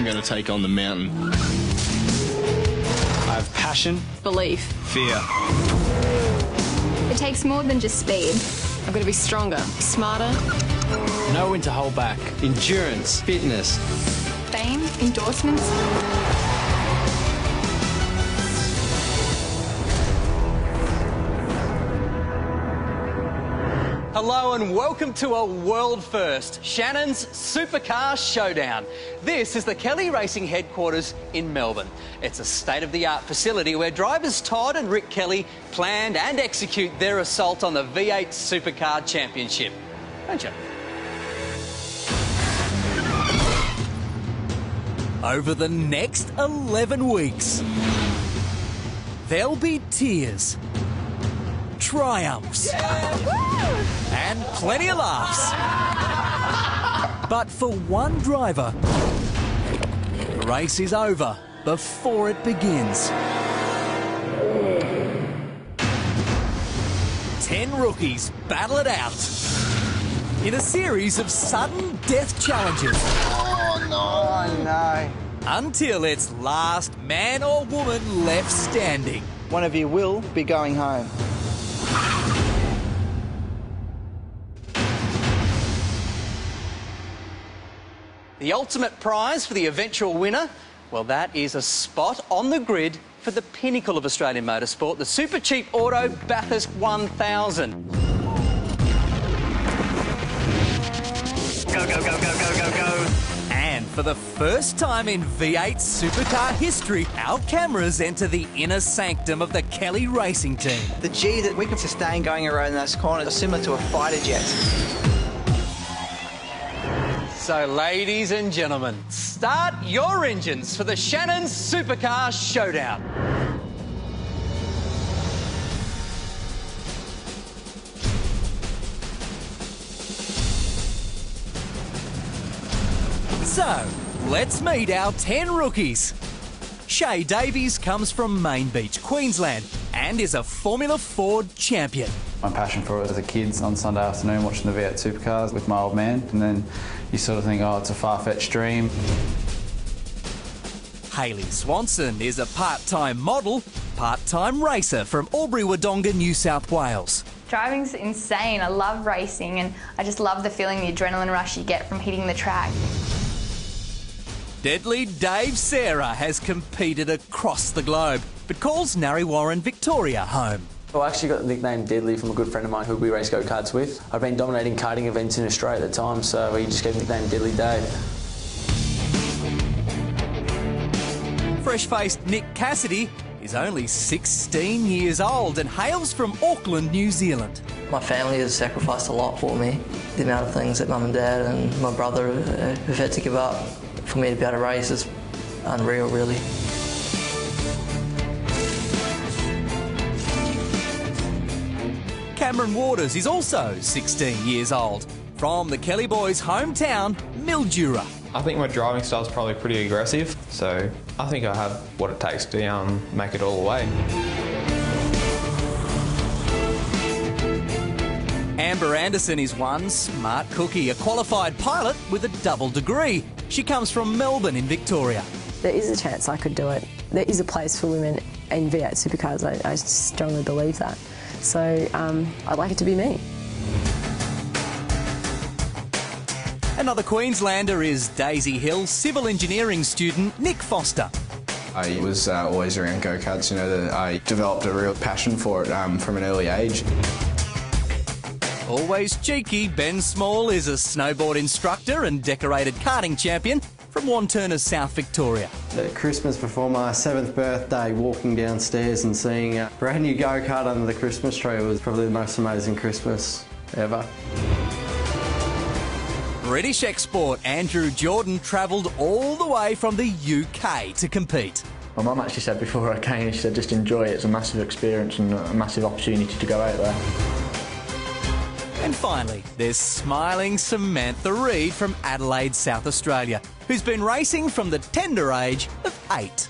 I'm going to take on the mountain. I have passion. Belief. Fear. It takes more than just speed. I've got to be stronger, smarter. Know when to hold back. Endurance. Fitness. Fame, endorsements. Hello and welcome to a world first, Shannons Supercar Showdown. This is the Kelly Racing headquarters in Melbourne. It's a state-of-the-art facility where drivers Todd and Rick Kelly planned and execute their assault on the V8 Supercar Championship. Don't you? Over the next 11 weeks, there'll be tears, triumphs, and plenty of laughs. But for one driver, the race is over before it begins. 10 rookies battle it out in a series of sudden death challenges. Oh no. Until it's last man or woman left standing. One of you will be going home. The ultimate prize for the eventual winner, well, that is a spot on the grid for the pinnacle of Australian motorsport, the Supercheap Auto Bathurst 1000. Go, go, go, go, go, go, go. And for the first time in V8 Supercar history, our cameras enter the inner sanctum of the Kelly Racing team. The G that we can sustain going around those corners is similar to a fighter jet. So, ladies and gentlemen, start your engines for the Shannons Supercar Showdown. So, let's meet our 10 rookies. Shay Davies comes from Main Beach, Queensland, and is a Formula Ford champion. My passion for it was as a kid on Sunday afternoon watching the V8 Supercars with my old man, and then you sort of think, oh, it's a far-fetched dream. Hayley Swanson is a part-time model, part-time racer from Albury-Wodonga, New South Wales. Driving's insane. I love racing and I just love the feeling, the adrenaline rush you get from hitting the track. Deadly Dave Sarah has competed across the globe, but calls Narre-Warren, Victoria home. Well, I actually got the nickname Deadly from a good friend of mine who we race go-karts with. I've been dominating karting events in Australia at the time, so he just gave me the nickname Deadly Dave. Fresh-faced Nick Cassidy is only 16 years old and hails from Auckland, New Zealand. My family has sacrificed a lot for me. The amount of things that Mum and Dad and my brother have had to give up for me to be able to race is unreal, really. Cameron Waters is also 16 years old, from the Kelly boys' hometown, Mildura. I think my driving style is probably pretty aggressive, so I think I have what it takes to make it all the way. Amber Anderson is one smart cookie, a qualified pilot with a double degree. She comes from Melbourne in Victoria. There is a chance I could do it. There is a place for women in V8 supercars. I strongly believe that. So I'd like it to be me. Another Queenslander is Daisy Hill civil engineering student Nick Foster. I was always around go-karts, you know, I developed a real passion for it from an early age. Always cheeky, Ben Small is a snowboard instructor and decorated karting champion from Wantirna, South Victoria. The Christmas before my 7th birthday, walking downstairs and seeing a brand new go-kart under the Christmas tree was probably the most amazing Christmas ever. British export Andrew Jordan travelled all the way from the UK to compete. My mum actually said before I came, she said just enjoy it, it's a massive experience and a massive opportunity to go out there. And finally, there's smiling Samantha Reid from Adelaide, South Australia, who's been racing from the tender age of 8.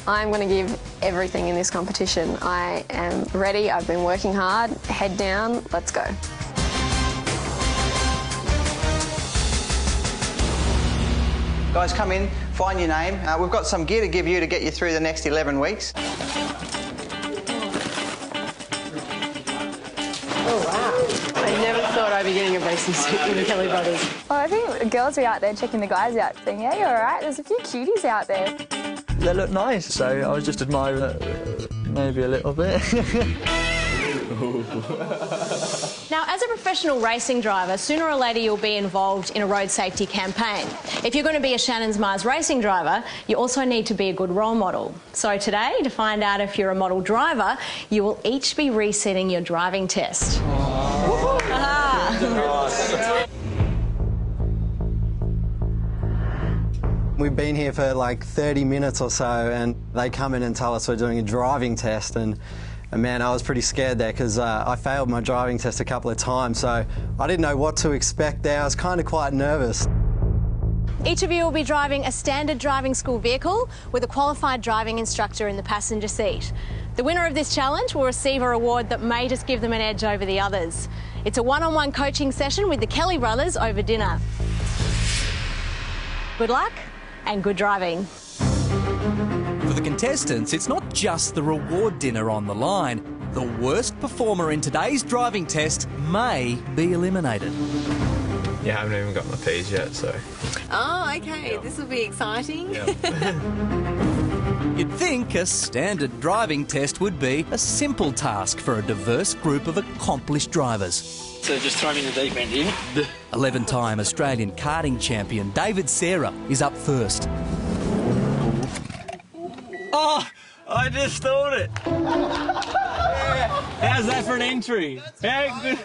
I'm going to give everything in this competition. I am ready, I've been working hard, head down, let's go. Guys, come in find your name. We've got some gear to give you to get you through the next 11 weeks. Oh, wow. I never thought I'd be getting a racing suit with the Kelly brothers. Well, I think the girls are out there checking the guys out, saying, yeah, you're all right. There's a few cuties out there. They look nice, so I was just admiring it maybe a little bit. Now, as a professional racing driver, sooner or later you'll be involved in a road safety campaign. If you're going to be a Shannons Mars racing driver, you also need to be a good role model. So today, to find out if you're a model driver, you will each be resetting your driving test. We've been here for like 30 minutes or so, and they come in and tell us we're doing a driving test, and man, I was pretty scared there because I failed my driving test a couple of times, so I didn't know what to expect there. I was kind of quite nervous. Each of you will be driving a standard driving school vehicle with a qualified driving instructor in the passenger seat. The winner of this challenge will receive a reward that may just give them an edge over the others. It's a one-on-one coaching session with the Kelly brothers over dinner. Good luck and good driving. For the contestants, it's not just the reward dinner on the line. The worst performer in today's driving test may be eliminated. You haven't even got my P's yet, so... Oh, OK. This will be exciting. You'd think a standard driving test would be a simple task for a diverse group of accomplished drivers. So just throw me in the deep end here. 11-time Australian karting champion David Serra is up first. Oh, I just thought it. How's that for an entry? How good?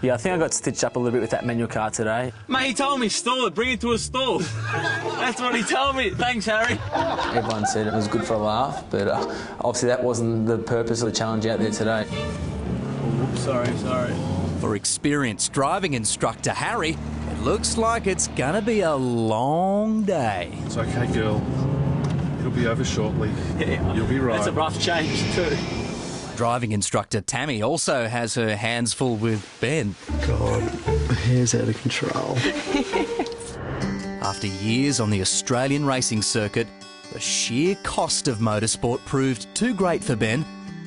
Yeah, I think I got stitched up a little bit with that manual car today. Mate, he told me stall it, bring it to a stall. That's what he told me. Thanks, Harry. Everyone said it was good for a laugh, but obviously that wasn't the purpose of the challenge out there today. Oh, sorry. For experienced driving instructor Harry, it looks like it's going to be a long day. It's okay, girl. It'll be over shortly. Yeah, you'll be right. That's a rough change too. Driving instructor Tammy also has her hands full with Ben. God, my hair's out of control. After years on the Australian racing circuit, the sheer cost of motorsport proved too great for Ben,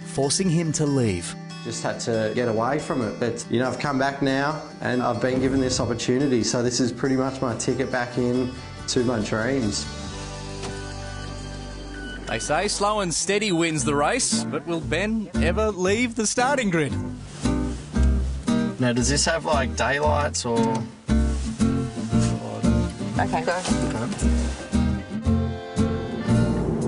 forcing him to leave. Just had to get away from it, but you know, I've come back now and I've been given this opportunity, so this is pretty much my ticket back in to my dreams. They say slow and steady wins the race, but will Ben ever leave the starting grid? Now, does this have like daylights or? OK, go.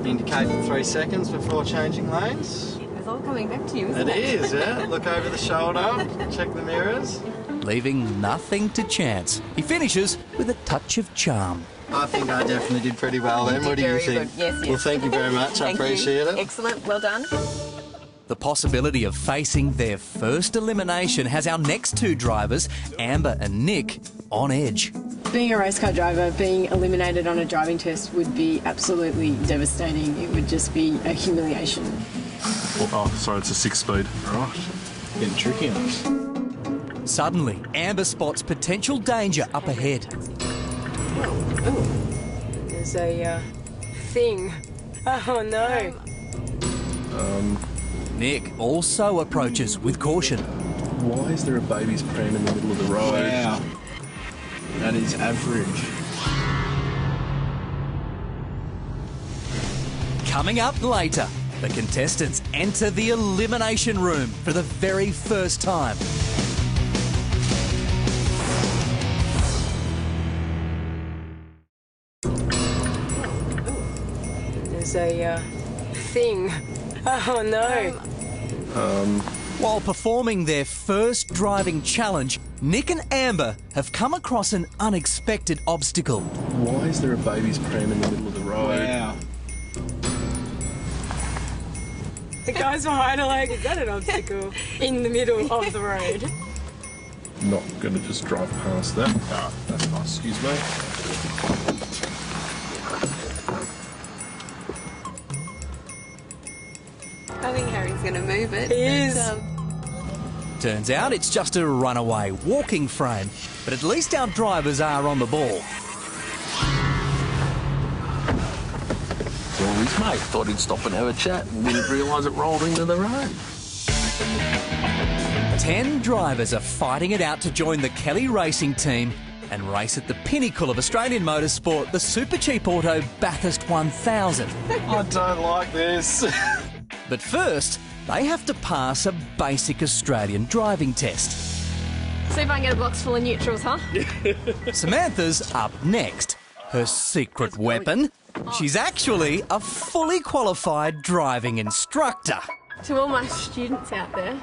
Indicate for 3 seconds before changing lanes. It's all coming back to you, isn't it? It is, yeah. Look over the shoulder, check the mirrors. Leaving nothing to chance. He finishes with a touch of charm. I think I definitely did pretty well then. What do you think? Yes. Well, thank you very much. I appreciate it. Excellent. Well done. The possibility of facing their first elimination has our next two drivers, Amber and Nick, on edge. Being a race car driver, being eliminated on a driving test would be absolutely devastating. It would just be a humiliation. Oh, sorry, it's a 6-speed. Right. Getting tricky on us. Suddenly, Amber spots potential danger up ahead. There's a thing. Oh no. Nick also approaches with caution. Why is there a baby's pram in the middle of the road? Wow. That is average. Coming up later, the contestants enter the elimination room for the very first time. There's a thing. Oh no. While performing their first driving challenge, Nick and Amber have come across an unexpected obstacle. Why is there a baby's pram in the middle of the road? Wow. The guys behind are like, is that an obstacle in the middle of the road? Not going to just drive past that. Ah, that's nice. Excuse me. I think Harry's going to move it. He is. Turns out it's just a runaway walking frame, but at least our drivers are on the ball. with his mate. Thought he'd stop and have a chat and didn't realise it rolled into the road. 10 drivers are fighting it out to join the Kelly racing team and race at the pinnacle of Australian motorsport, the Supercheap Auto Bathurst 1000. I don't like this. But first, they have to pass a basic Australian driving test. See if I can get a box full of neutrals, huh? Samantha's up next. Her secret weapon? She's actually a fully qualified driving instructor. To all my students out there,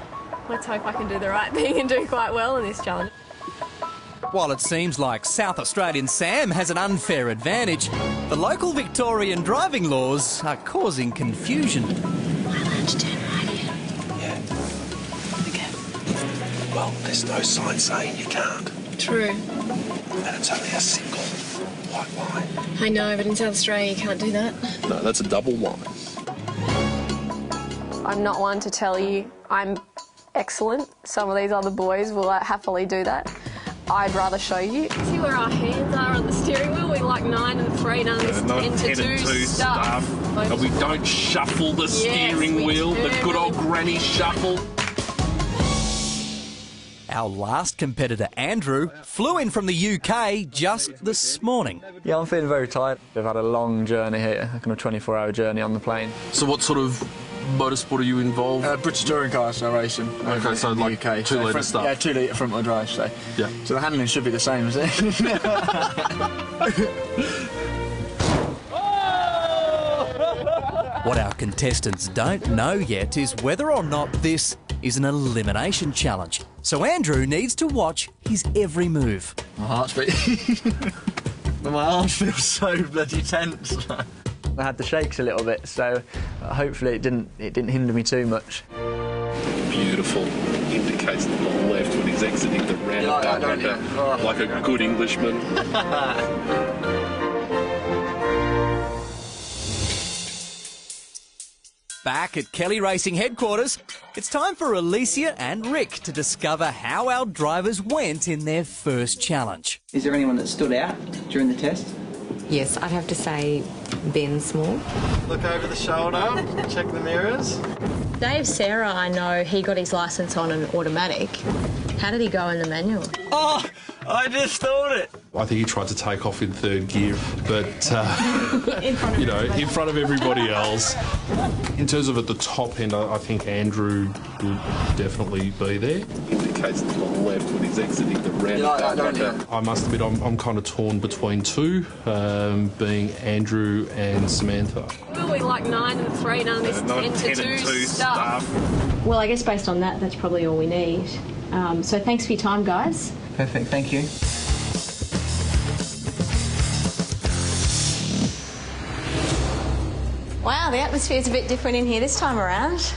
let's hope I can do the right thing and do quite well in this challenge. While it seems like South Australian Sam has an unfair advantage, the local Victorian driving laws are causing confusion. Why don't you turn right here? Yeah. Okay. Well, there's no sign saying you can't. True. And it's only a single white line. I know, but in South Australia you can't do that. No, that's a double line. I'm not one to tell you I'm excellent. Some of these other boys will happily do that. I'd rather show you. See where our hands are on the steering wheel? We like 9 and 3, none of this 10 to 2 stuff. And we don't shuffle the steering wheel, the good old granny shuffle. Our last competitor, Andrew, flew in from the UK just this morning. Yeah, I'm feeling very tired. We've had a long journey here, a kind of 24-hour journey on the plane. So what sort of motorsport are you involved? British touring car racing. Okay, so like UK. 2 litre stuff. Yeah, 2 litre front wheel drive. So yeah. So the handling should be the same, is it? What our contestants don't know yet is whether or not this is an elimination challenge. So Andrew needs to watch his every move. My heart's beating. My arms feel so bloody tense. I had the shakes a little bit, so hopefully it didn't hinder me too much. Beautiful. Indicates the left when he's exiting the roundabout like a good Englishman. Back at Kelly Racing headquarters, it's time for Alicia and Rick to discover how our drivers went in their first challenge. Is there anyone that stood out during the test? Yes, I'd have to say Ben Small. Look over the shoulder, check the mirrors. Dave Sarah, I know he got his licence on an automatic. How did he go in the manual? Oh, I just thought it. I think he tried to take off in 3rd gear, but, in front of in front of everybody else. In terms of at the top end, I think Andrew would definitely be there. Indicates to the left when he's exiting the roundabout. I must admit, I'm kind of torn between 2, being Andrew and Samantha. Will we like 9 and 3, none of this 10 to 2 stuff? Well, I guess based on that, that's probably all we need. So thanks for your time, guys. Perfect, thank you. Wow, the atmosphere's a bit different in here this time around.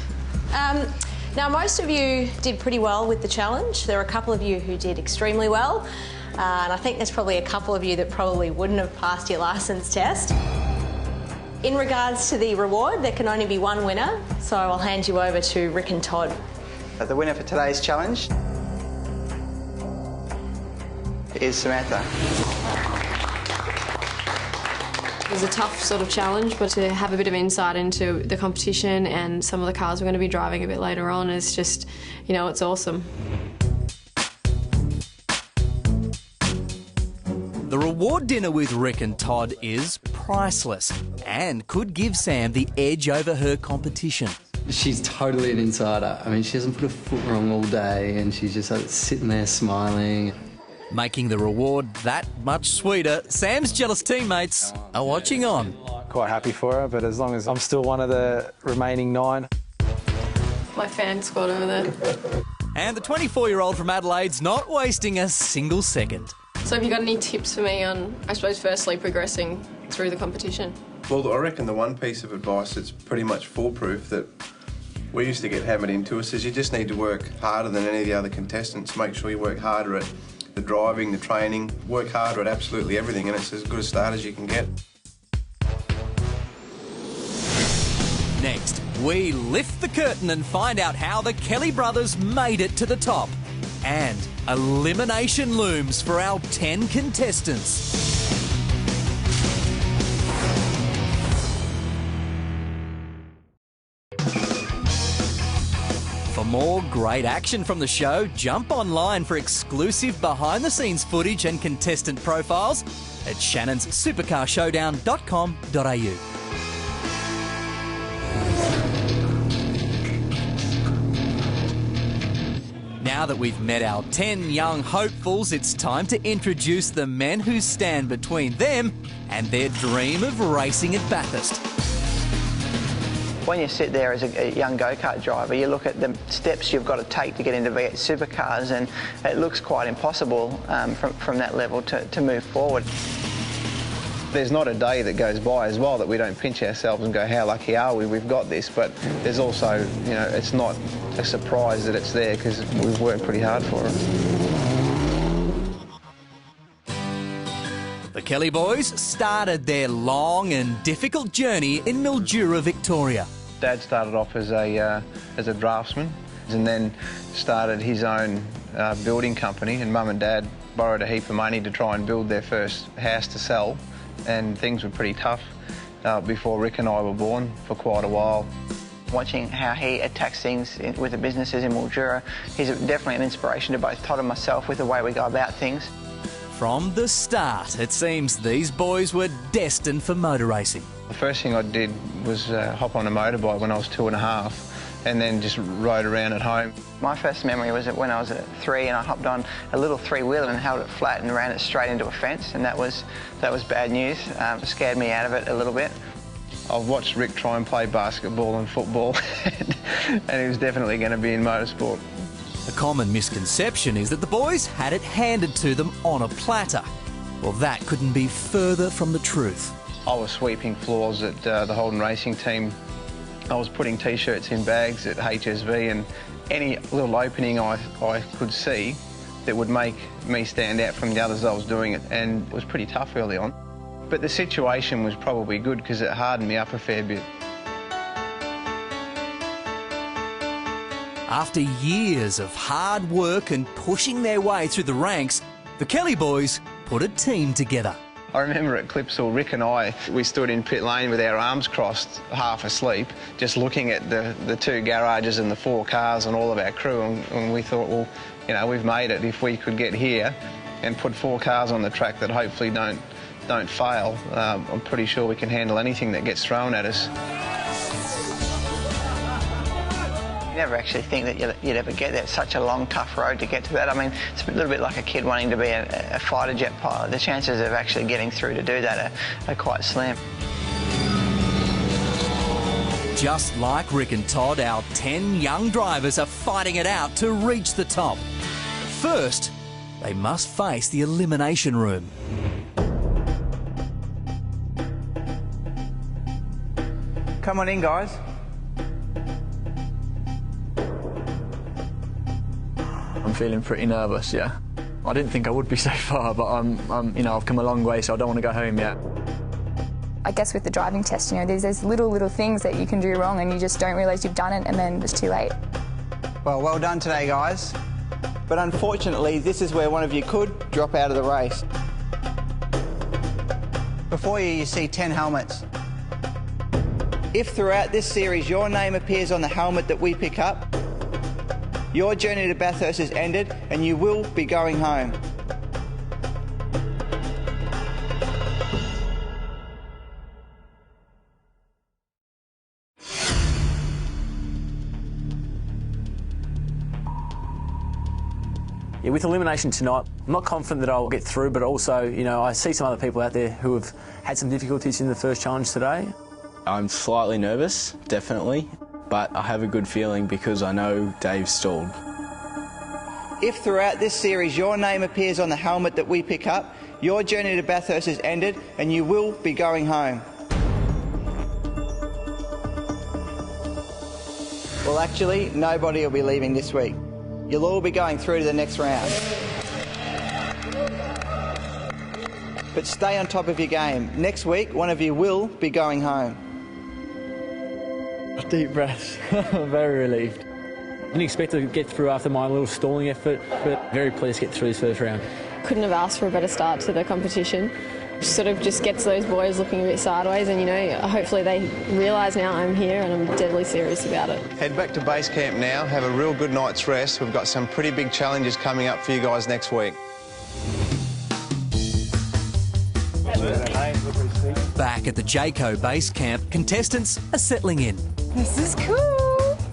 Now, most of you did pretty well with the challenge. There are a couple of you who did extremely well, and I think there's probably a couple of you that probably wouldn't have passed your licence test. In regards to the reward, there can only be one winner, so I'll hand you over to Rick and Todd. The winner for today's challenge is Samantha. It was a tough sort of challenge, but to have a bit of insight into the competition and some of the cars we're going to be driving a bit later on is just, it's awesome. The reward dinner with Rick and Todd is priceless and could give Sam the edge over her competition. She's totally an insider. I mean, she hasn't put a foot wrong all day and she's just sitting there smiling. Making the reward that much sweeter, Sam's jealous teammates are watching on. Quite happy for her, but as long as I'm still one of the remaining 9. My fan squad over there. And the 24-year-old from Adelaide's not wasting a single second. So have you got any tips for me on, I suppose, firstly progressing through the competition? Well, I reckon the one piece of advice that's pretty much foolproof that we used to get hammered into us is you just need to work harder than any of the other contestants. Make sure you work harder at the driving, the training, work harder at absolutely everything, and it's as good a start as you can get. Next, we lift the curtain and find out how the Kelly brothers made it to the top. And elimination looms for our 10 contestants. more great action from the show, jump online for exclusive behind-the-scenes footage and contestant profiles at shannonssupercarshowdown.com.au. Now that we've met our 10 young hopefuls, it's time to introduce the men who stand between them and their dream of racing at Bathurst. When you sit there as a young go-kart driver, you look at the steps you've got to take to get into V8 supercars, and it looks quite impossible from that level to move forward. There's not a day that goes by as well that we don't pinch ourselves and go, how lucky are we, we've got this, but there's also, you know, it's not a surprise that it's there because we've worked pretty hard for it. The Kelly boys started their long and difficult journey in Mildura, Victoria. Dad started off as a draftsman and then started his own building company, and Mum and Dad borrowed a heap of money to try and build their first house to sell, and things were pretty tough before Rick and I were born for quite a while. Watching how he attacks things with the businesses in Mildura, he's definitely an inspiration to both Todd and myself with the way we go about things. From the start, it seems these boys were destined for motor racing. The first thing I did was hop on a motorbike when I was 2.5 and then just rode around at home. My first memory was when I was at 3 and I hopped on a little three-wheeler and held it flat and ran it straight into a fence, and that was bad news. It scared me out of it a little bit. I've watched Rick try and play basketball and football and he was definitely going to be in motorsport. A common misconception is that the boys had it handed to them on a platter. Well, that couldn't be further from the truth. I was sweeping floors at the Holden Racing team. I was putting T-shirts in bags at HSV, and any little opening I could see that would make me stand out from the others, I was doing it, and it was pretty tough early on. But the situation was probably good because it hardened me up a fair bit. After years of hard work and pushing their way through the ranks, the Kelly boys put a team together. I remember at Clipsal, Rick and I, we stood in pit lane with our arms crossed, half asleep, just looking at the 2 garages and the 4 cars and all of our crew, and we thought, well, you know, we've made it. If we could get here and put 4 cars on the track that hopefully don't fail, I'm pretty sure we can handle anything that gets thrown at us. You never actually think that you'd ever get there. It's such a long, tough road to get to that. I mean, it's a little bit like a kid wanting to be a fighter jet pilot. The chances of actually getting through to do that are quite slim. Just like Rick and Todd, our 10 young drivers are fighting it out to reach the top. First, they must face the elimination room. Come on in, guys. I'm feeling pretty nervous, yeah. I didn't think I would be so far, but you know, I've come a long way, so I don't want to go home yet. I guess with the driving test, you know, there's little things that you can do wrong and you just don't realise you've done it, and then it's too late. Well done today, guys. But unfortunately, this is where one of you could drop out of the race. Before you see 10 helmets. If throughout this series your name appears on the helmet that we pick up, your journey to Bathurst has ended and you will be going home. Yeah, with elimination tonight, I'm not confident that I'll get through, but also, you know, I see some other people out there who have had some difficulties in the first challenge today. I'm slightly nervous, definitely, but I have a good feeling because I know Dave's stalled. If throughout this series your name appears on the helmet that we pick up, your journey to Bathurst has ended and you will be going home. Well, actually, nobody will be leaving this week. You'll all be going through to the next round. But stay on top of your game. Next week, one of you will be going home. Deep breaths. I'm very relieved. Didn't expect to get through after my little stalling effort, but very pleased to get through this first round. Couldn't have asked for a better start to the competition. Sort of just gets those boys looking a bit sideways, and, you know, hopefully they realise now I'm here and I'm deadly serious about it. Head back to base camp now, have a real good night's rest. We've got some pretty big challenges coming up for you guys next week. Back at the Jayco base camp, contestants are settling in. This is cool.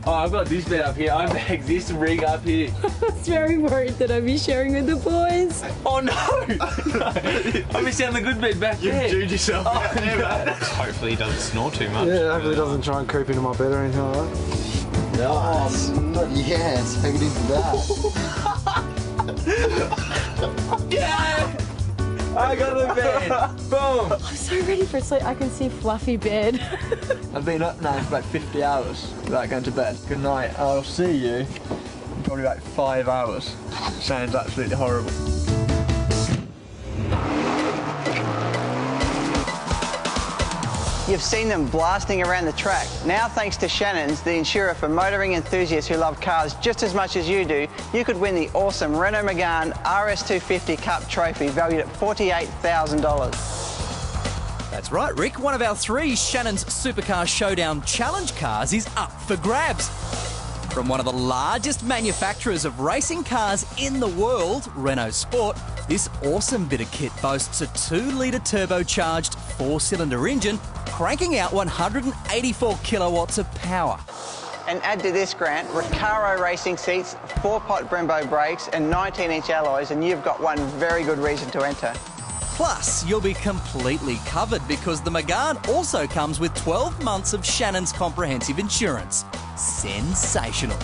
Oh, I've got this bed up here. I have this rig up here. I was very worried that I'd be sharing with the boys. Oh no! I'm missing the good bed back there. You've yourself out there, man. Hopefully he doesn't snore too much. Yeah, hopefully he doesn't try and creep into my bed or anything like that. Nice. Yes, take it into that. Yeah! I got the bed. Boom. I'm so ready for sleep. I can see fluffy bed. I've been up now for about 50 hours without going to bed. Good night. I'll see you in probably about 5 hours. Sounds absolutely horrible. You've seen them blasting around the track. Now, thanks to Shannons, the insurer for motoring enthusiasts who love cars just as much as you do, you could win the awesome Renault Megane RS250 Cup Trophy valued at $48,000. That's right, Rick. One of our 3 Shannons Supercar Showdown challenge cars is up for grabs. From one of the largest manufacturers of racing cars in the world, Renault Sport, this awesome bit of kit boasts a 2-litre turbocharged 4-cylinder engine, cranking out 184 kilowatts of power. And add to this, Grant, Recaro racing seats, 4-pot Brembo brakes and 19-inch alloys, and you've got one very good reason to enter. Plus, you'll be completely covered because the Megane also comes with 12 months of Shannons comprehensive insurance. Sensational.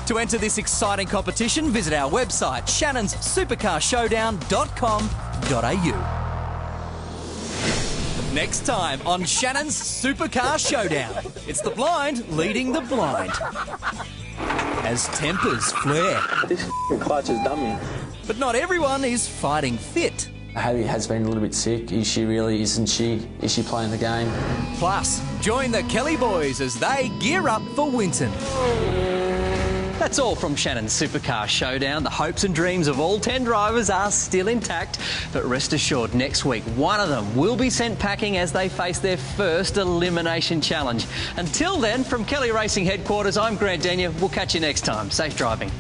To enter this exciting competition, visit our website, shannonssupercarshowdown.com.au. Next time on Shannons Supercar Showdown, it's the blind leading the blind. As tempers flare. This clutch has done me. But not everyone is fighting fit. Hattie has been a little bit sick. Is she really? Isn't she? Is she playing the game? Plus, join the Kelly boys as they gear up for Winton. That's all from Shannons Supercar Showdown. The hopes and dreams of all 10 drivers are still intact, but rest assured next week one of them will be sent packing as they face their first elimination challenge. Until then, from Kelly Racing Headquarters, I'm Grant Denyer. We'll catch you next time. Safe driving.